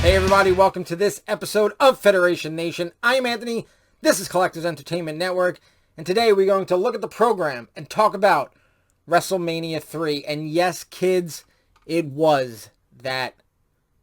Hey everybody, welcome to this episode of Federation Nation. I'm Anthony, this is Collectors Entertainment Network, and today we're going to look at the program and talk about WrestleMania 3. And yes, kids, it was that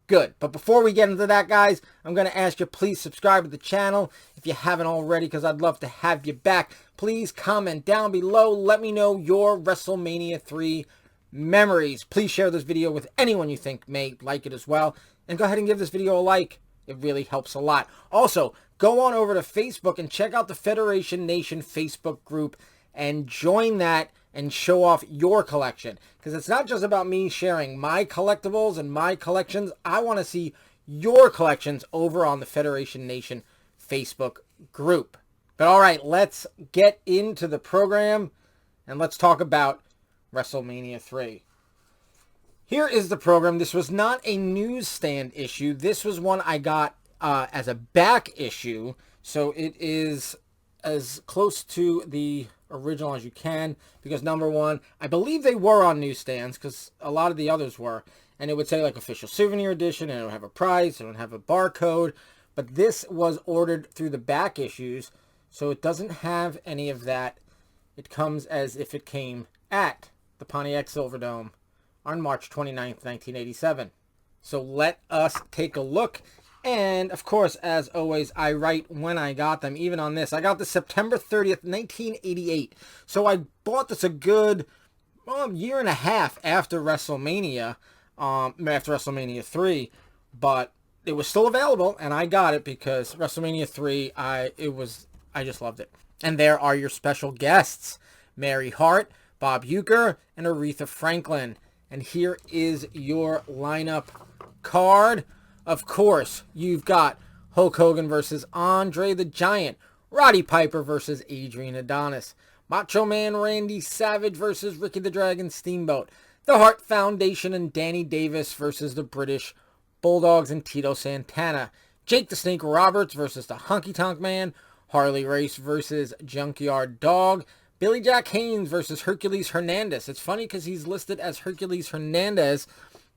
good. But before we get into that, guys, I'm going to ask you, please subscribe to the channel if you haven't already, because I'd love to have you back. Please comment down below. Let me know your WrestleMania 3 memories. Please share this video with anyone you think may like it as well. And go ahead and give this video a like. It really helps a lot. Also, go on over to Facebook and check out the Federation Nation Facebook group and join that and show off your collection. Because it's not just about me sharing my collectibles and my collections. I want to see your collections over on the Federation Nation Facebook group. But alright, let's get into the program and let's talk about WrestleMania 3. Here is the program. This was not a newsstand issue. This was one I got as a back issue. So it is as close to the original as you can. Because number one, I believe they were on newsstands because a lot of the others were. And it would say like official souvenir edition. And it would have a price. It would have a barcode. But this was ordered through the back issues. So it doesn't have any of that. It comes as if it came at the Pontiac Silverdome on March 29th, 1987. So let us take a look. And, of course, as always, I write when I got them. Even on this, I got this September 30th, 1988. So I bought this a good year and a half after WrestleMania, after WrestleMania 3. But it was still available, and I got it because WrestleMania 3, I just loved it. And there are your special guests, Mary Hart, Bob Uecker, and Aretha Franklin. And here is your lineup card. Of course, you've got Hulk Hogan versus Andre the Giant. Roddy Piper versus Adrian Adonis. Macho Man Randy Savage versus Ricky the Dragon Steamboat. The Hart Foundation and Danny Davis versus the British Bulldogs and Tito Santana. Jake the Snake Roberts versus the Honky Tonk Man. Harley Race versus Junkyard Dog. Billy Jack Haynes versus Hercules Hernandez. It's funny because he's listed as Hercules Hernandez,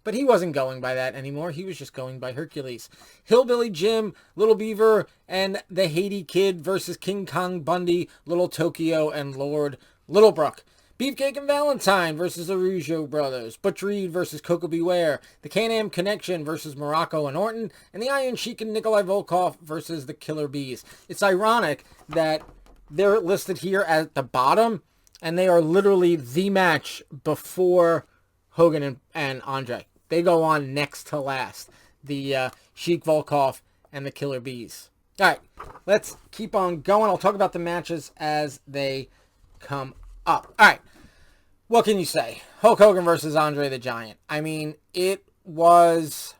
but he wasn't going by that anymore. He was just going by Hercules. Hillbilly Jim, Little Beaver, and the Haiti Kid versus King Kong Bundy, Little Tokyo, and Lord Littlebrook. Beefcake and Valentine versus the Rougeau Brothers. Butch Reed versus Coco Beware. The Can-Am Connection versus Morocco and Orton. And the Iron Sheik and Nikolai Volkov versus the Killer Bees. It's ironic that they're listed here at the bottom, and they are literally the match before Hogan and Andre. They go on next to last. The Sheik Volkov and the Killer Bees. All right, let's keep on going. I'll talk about the matches as they come up. All right, what can you say? Hulk Hogan versus Andre the Giant. I mean, it was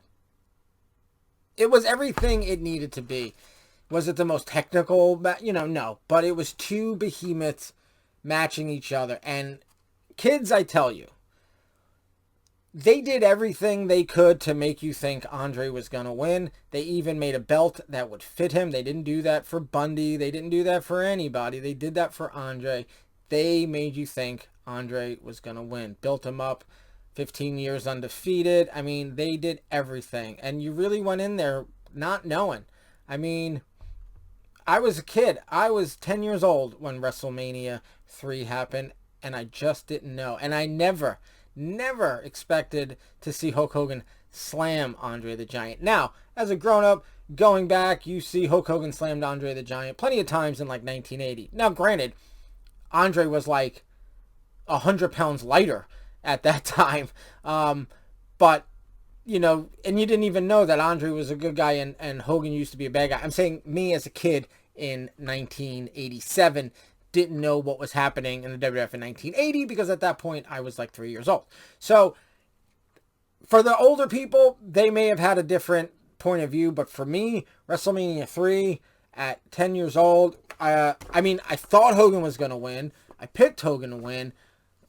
everything it needed to be. Was it the most technical? No. But it was two behemoths matching each other. And kids, I tell you, they did everything they could to make you think Andre was going to win. They even made a belt that would fit him. They didn't do that for Bundy. They didn't do that for anybody. They did that for Andre. They made you think Andre was going to win. Built him up. 15 years undefeated. I mean, they did everything. And you really went in there not knowing. I mean, I was a kid. I was 10 years old when WrestleMania 3 happened, and I just didn't know. And I never expected to see Hulk Hogan slam Andre the Giant. Now, as a grown-up, going back, you see Hulk Hogan slammed Andre the Giant plenty of times in like 1980. Now, granted, Andre was like 100 pounds lighter at that time. But, you know, and you didn't even know that Andre was a good guy and Hogan used to be a bad guy. I'm saying me as a kid in 1987 didn't know what was happening in the WWF in 1980 because at that point I was like 3 years old. So for the older people, they may have had a different point of view, but for me, WrestleMania 3 at 10 years old, I mean, I thought Hogan was going to win. I picked Hogan to win,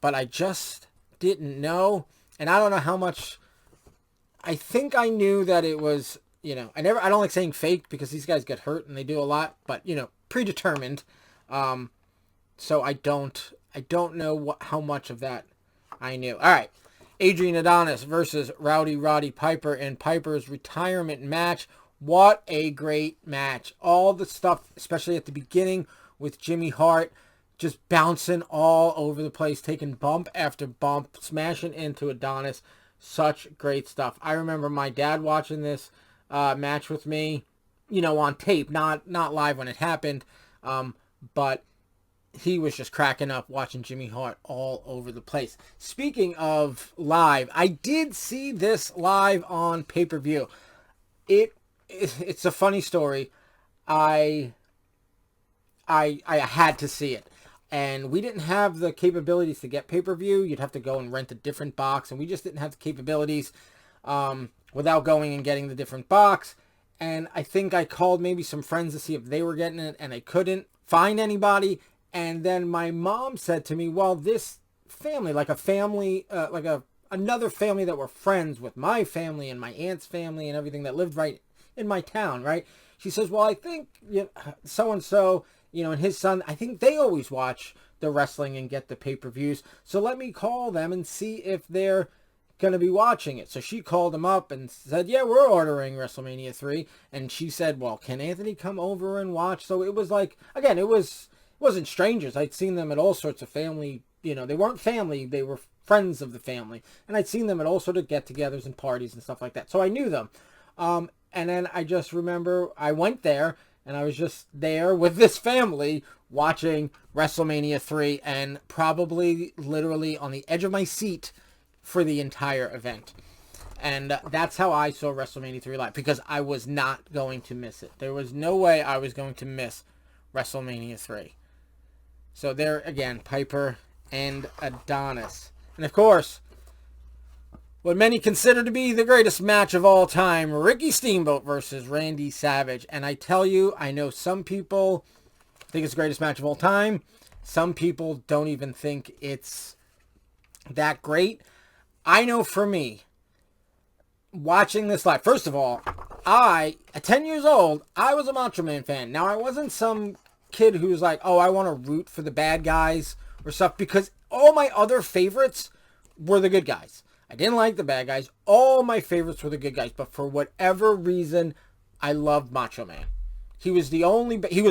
but I just didn't know. And I don't know how much. I think I knew that it was, you know, I don't like saying fake because these guys get hurt and they do a lot, but, you know, predetermined. So I don't know how much of that I knew. All right. Adrian Adonis versus Roddy Piper in Piper's retirement match. What a great match. All the stuff, especially at the beginning with Jimmy Hart, just bouncing all over the place, taking bump after bump, smashing into Adonis. Such great stuff. I remember my dad watching this match with me, on tape, not live when it happened, but he was just cracking up watching Jimmy Hart all over the place. Speaking of live, I did see this live on pay-per-view. It's a funny story. I had to see it. And we didn't have the capabilities to get pay-per-view. You'd have to go and rent a different box. And we just didn't have the capabilities without going and getting the different box. And I think I called maybe some friends to see if they were getting it. And I couldn't find anybody. And then my mom said to me, well, this family, another family that were friends with my family and my aunt's family and everything that lived right in my town, right? She says, well, I think so-and-so, and his son, I think they always watch the wrestling and get the pay-per-views. So let me call them and see if they're going to be watching it. So she called them up and said, yeah, we're ordering WrestleMania 3. And she said, well, can Anthony come over and watch? So it was like, again, it wasn't strangers. I'd seen them at all sorts of family, they weren't family, they were friends of the family. And I'd seen them at all sorts of get-togethers and parties and stuff like that. So I knew them. And then I just remember I went there and I was just there with this family watching WrestleMania 3 and probably literally on the edge of my seat for the entire event. And that's how I saw WrestleMania 3 live, because I was not going to miss it. There was no way I was going to miss WrestleMania 3. So there again, Piper and Adonis. And of course, what many consider to be the greatest match of all time, Ricky Steamboat versus Randy Savage. And I tell you, I know some people think it's the greatest match of all time. Some people don't even think it's that great. I know for me, watching this live, first of all, at 10 years old, I was a Macho Man fan. Now, I wasn't some kid who was like, oh, I want to root for the bad guys or stuff, because all my other favorites were the good guys. I didn't like the bad guys. All my favorites were the good guys. But for whatever reason, I loved Macho Man. He was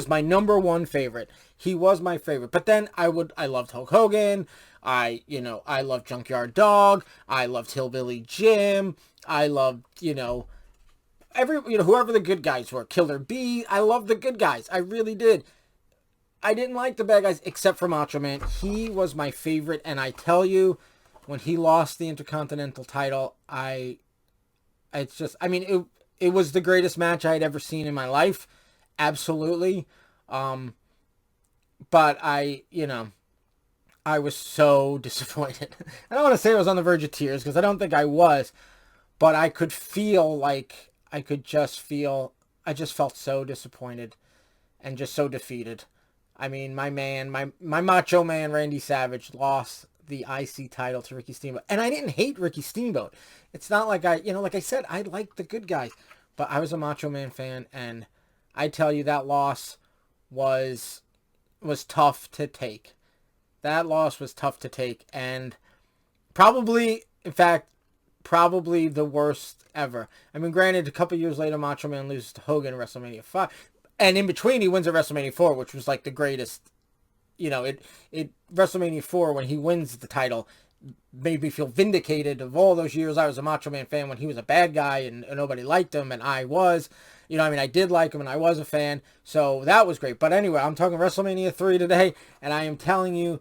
my number one favorite. He was my favorite. But then I loved Hulk Hogan. I loved Junkyard Dog. I loved Hillbilly Jim. I loved, whoever the good guys were. Killer Bee. I loved the good guys. I really did. I didn't like the bad guys except for Macho Man. He was my favorite. And I tell you, when he lost the Intercontinental title, it was the greatest match I had ever seen in my life. Absolutely. But I was so disappointed. I don't want to say I was on the verge of tears, because I don't think I was, but I could feel I just felt so disappointed and just so defeated. I mean, my Macho Man, Randy Savage, lost the IC title to Ricky Steamboat. And I didn't hate Ricky Steamboat. It's not like like I said, I liked the good guys, but I was a Macho Man fan, and I tell you, that loss was tough to take. That loss was tough to take, and probably the worst ever. I mean, granted, a couple years later, Macho Man loses to Hogan in WrestleMania 5, and in between, he wins at WrestleMania 4, which was like the greatest. WrestleMania 4, when he wins the title, made me feel vindicated of all those years. I was a Macho Man fan when he was a bad guy and nobody liked him, and I was. I did like him, and I was a fan, so that was great. But anyway, I'm talking WrestleMania 3 today, and I am telling you,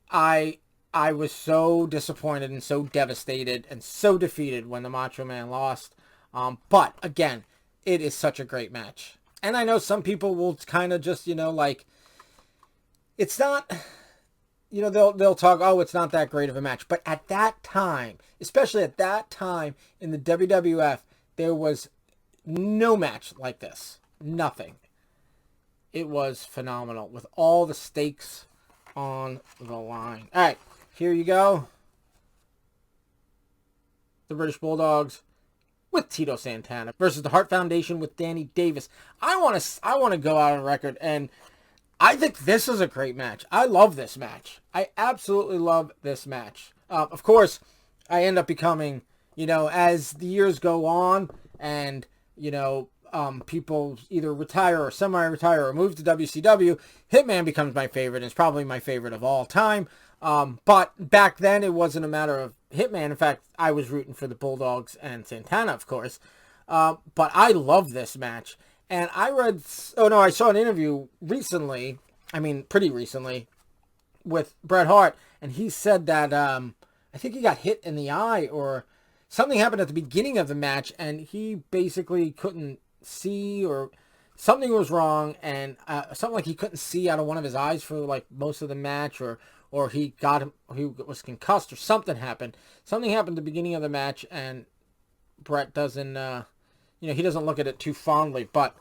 I was so disappointed and so devastated and so defeated when the Macho Man lost. But again, it is such a great match. And I know some people will kind of just, it's not, they'll talk, oh, it's not that great of a match. But at that time, especially at that time in the WWF, there was no match like this. Nothing. It was phenomenal with all the stakes on the line. All right, here you go. The British Bulldogs with Tito Santana versus the Hart Foundation with Danny Davis. I want to go out on record, and I think this is a great match. I love this match. I absolutely love this match. Of course, I end up becoming, as the years go on and, people either retire or semi-retire or move to WCW, Hitman becomes my favorite. It's probably my favorite of all time. But back then, it wasn't a matter of Hitman. In fact, I was rooting for the Bulldogs and Santana, of course. But I love this match. And I saw an interview recently, pretty recently, with Bret Hart, and he said that I think he got hit in the eye or something happened at the beginning of the match, and he basically couldn't see, or something was wrong, and something like he couldn't see out of one of his eyes for like most of the match, or he was concussed, or something happened. Something happened at the beginning of the match, and Bret doesn't, he doesn't look at it too fondly, but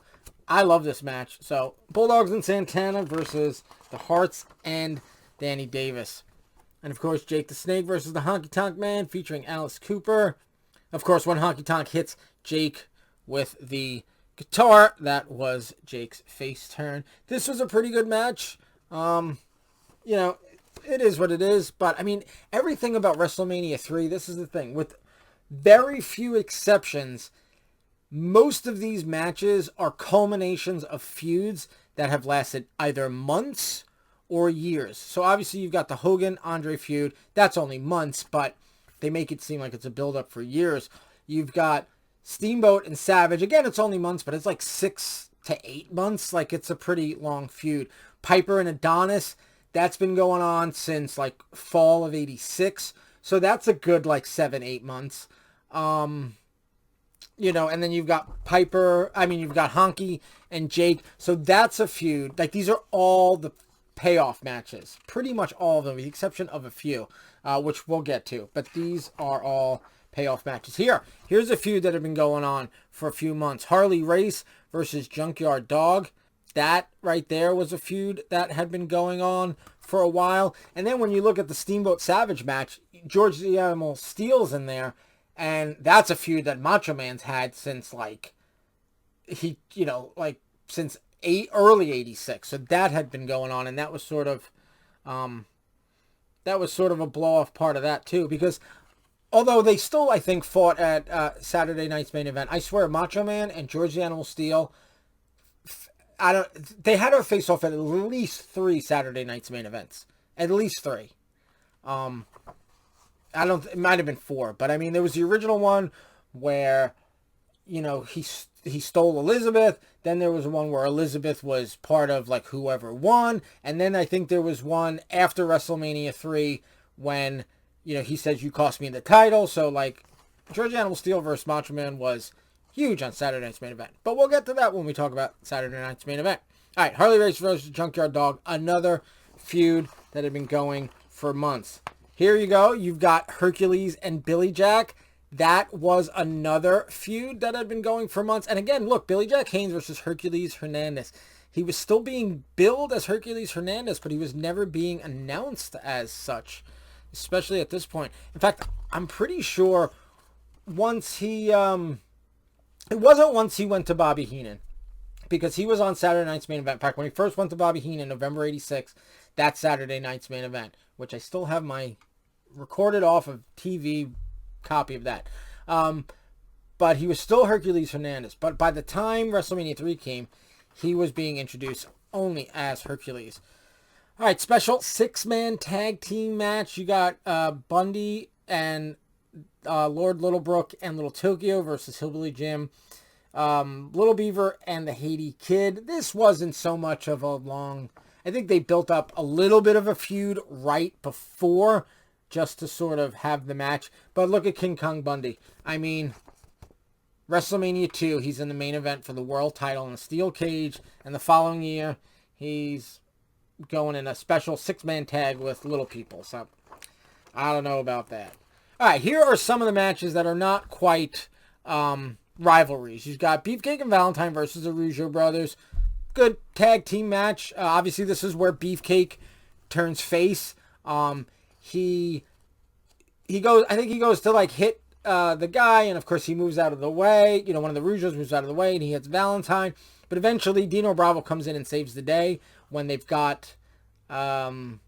I love this match. So Bulldogs and Santana versus the Harts and Danny Davis. And of course, Jake the Snake versus the Honky Tonk Man, featuring Alice Cooper. Of course, when Honky Tonk hits Jake with the guitar, that was Jake's face turn. This was a pretty good match. It is what it is. But, everything about WrestleMania 3, this is the thing. With very few exceptions, most of these matches are culminations of feuds that have lasted either months or years. So obviously you've got the Hogan-Andre feud. That's only months, but they make it seem like it's a build-up for years. You've got Steamboat and Savage. Again, it's only months, but it's like 6 to 8 months. Like, it's a pretty long feud. Piper and Adonis, that's been going on since like fall of 86. So that's a good like 7-8 months. And then you've got you've got Honky and Jake. So that's a feud. Like, these are all the payoff matches. Pretty much all of them, with the exception of a few, which we'll get to. But these are all payoff matches. Here's a feud that have been going on for a few months. Harley Race versus Junkyard Dog. That right there was a feud that had been going on for a while. And then when you look at the Steamboat Savage match, George the Animal Steele's in there. And that's a feud that Macho Man's had since since early 86. So that had been going on, and that was sort of a blow off part of that too, because although they still, I think, fought at Saturday night's main event, I swear Macho Man and George the Animal Steele, they had to face off at least 3 Saturday night's main events. At least 3. It might have been 4, but there was the original one where, he stole Elizabeth. Then there was one where Elizabeth was part of like whoever won. And then I think there was one after WrestleMania 3 when, he says, "You cost me the title." So like George Animal Steele versus Macho Man was huge on Saturday night's main event. But we'll get to that when we talk about Saturday night's main event. All right, Harley Race versus Junkyard Dog, another feud that had been going for months. Here you go. You've got Hercules and Billy Jack. That was another feud that had been going for months. And again, look, Billy Jack Haynes versus Hercules Hernandez. He was still being billed as Hercules Hernandez, but he was never being announced as such, especially at this point. In fact, I'm pretty sure once he, it wasn't once he went to Bobby Heenan, because he was on Saturday night's main event. In fact, when he first went to Bobby Heenan, November 86, that's Saturday night's main event, which I still have my recorded off of TV copy of that. But he was still Hercules Hernandez. But by the time WrestleMania 3 came, he was being introduced only as Hercules. All right, special 6-man tag team match. You got Bundy and Lord Littlebrook and Little Tokyo versus Hillbilly Jim, Little Beaver and the Haiti Kid. This wasn't so much of a long... I think they built up a little bit of a feud right before, just to sort of have the match. But look at King Kong Bundy. WrestleMania 2, he's in the main event for the world title in a steel cage. And the following year, he's going in a special 6-man tag with Little People. So, I don't know about that. All right, here are some of the matches that are not quite rivalries. You've got Beefcake and Valentine versus the Rougeau Brothers. Good tag team match. Obviously, this is where Beefcake turns face. He goes, I think he goes to like hit the guy, and of course he moves out of the way. One of the Rougeaus moves out of the way, and he hits Valentine. But eventually, Dino Bravo comes in and saves the day when they've got Valentine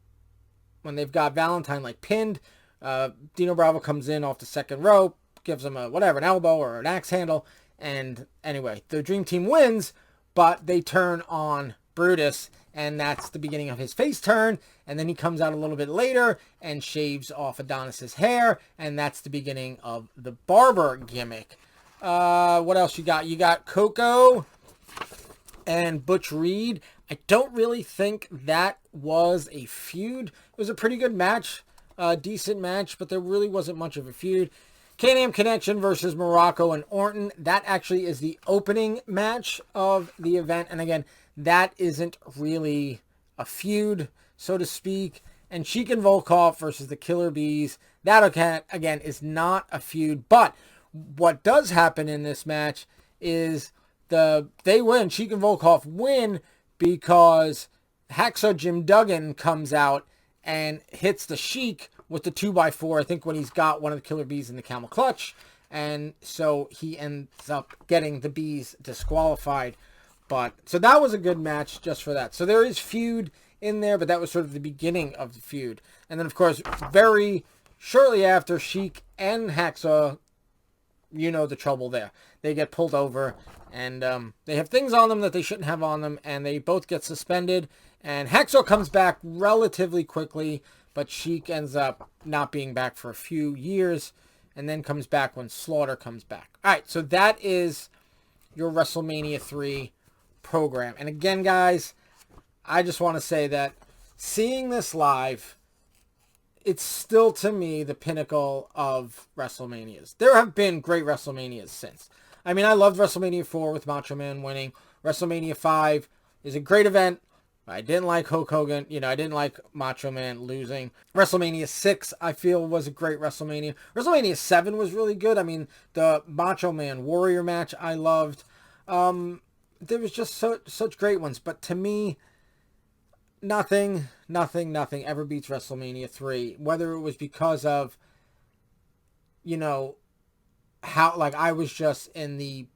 like pinned. Dino Bravo comes in off the second rope, gives him an elbow or an axe handle. And anyway, the Dream Team wins, but they turn on Brutus, and that's the beginning of his face turn. And then he comes out a little bit later and shaves off Adonis's hair, and that's the beginning of the barber gimmick. What else you got? You got Coco and Butch Reed. I don't really think that was a feud. It was a pretty good match, decent match, but there really wasn't much of a feud. Can-Am Connection versus Morocco and Orton. That actually is the opening match of the event. And again, that isn't really a feud, so to speak. And Sheik and Volkov versus the Killer Bees. That, again, is not a feud. But what does happen in this match is they win. Sheik and Volkov win because Hacksaw Jim Duggan comes out and hits the Sheik with the 2x4, I think, when he's got one of the Killer Bees in the camel clutch. And so he ends up getting the Bees disqualified. So that was a good match just for that. So there is feud in there, but that was sort of the beginning of the feud. And then, of course, very shortly after, Sheik and Hacksaw, you know the trouble there. They get pulled over, and they have things on them that they shouldn't have on them, and they both get suspended. And Hacksaw comes back relatively quickly, but Sheik ends up not being back for a few years, and then comes back when Slaughter comes back. All right, so that is your WrestleMania 3 program. And again, guys, I just want to say that seeing this live, it's still, to me, the pinnacle of WrestleManias. There have been great WrestleManias since. I mean, I loved WrestleMania 4 with Macho Man winning. WrestleMania 5 is a great event. I didn't like Hulk Hogan. I didn't like Macho Man losing. WrestleMania 6, I feel, was a great WrestleMania. WrestleMania 7 was really good. I mean, the Macho Man Warrior match I loved. There was just such great ones. But to me, nothing ever beats WrestleMania 3. Whether it was because of, how, like, I was just in the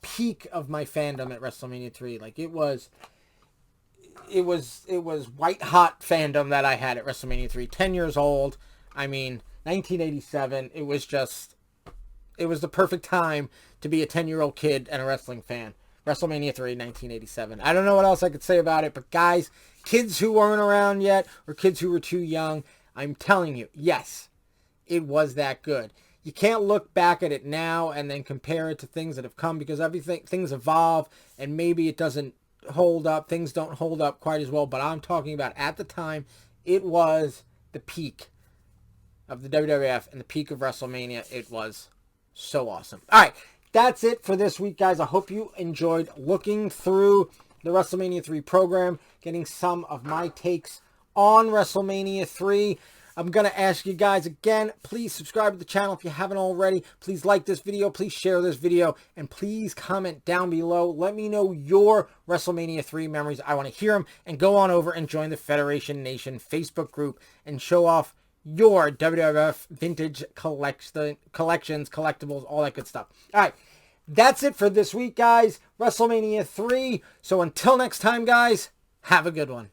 peak of my fandom at WrestleMania 3. Like, it was white hot fandom that I had at WrestleMania 3. 10 years old. I mean, 1987. It was the perfect time to be a 10-year-old kid and a wrestling fan. WrestleMania 3, 1987. I don't know what else I could say about it, but guys, kids who weren't around yet, or kids who were too young, I'm telling you, yes, it was that good. You can't look back at it now and then compare it to things that have come, because things evolve, and maybe it doesn't hold up. Things don't hold up quite as well, but I'm talking about at the time, it was the peak of the WWF and the peak of WrestleMania. It was so awesome. All right, that's it for this week, guys. I hope you enjoyed looking through the WrestleMania 3 program, getting some of my takes on WrestleMania 3. I'm going to ask you guys again, please subscribe to the channel if you haven't already. Please like this video, please share this video, and please comment down below. Let me know your WrestleMania 3 memories. I want to hear them. And go on over and join the Federation Nation Facebook group and show off your WWF vintage collections, collectibles, all that good stuff. All right, that's it for this week, guys. WrestleMania 3. So until next time, guys, have a good one.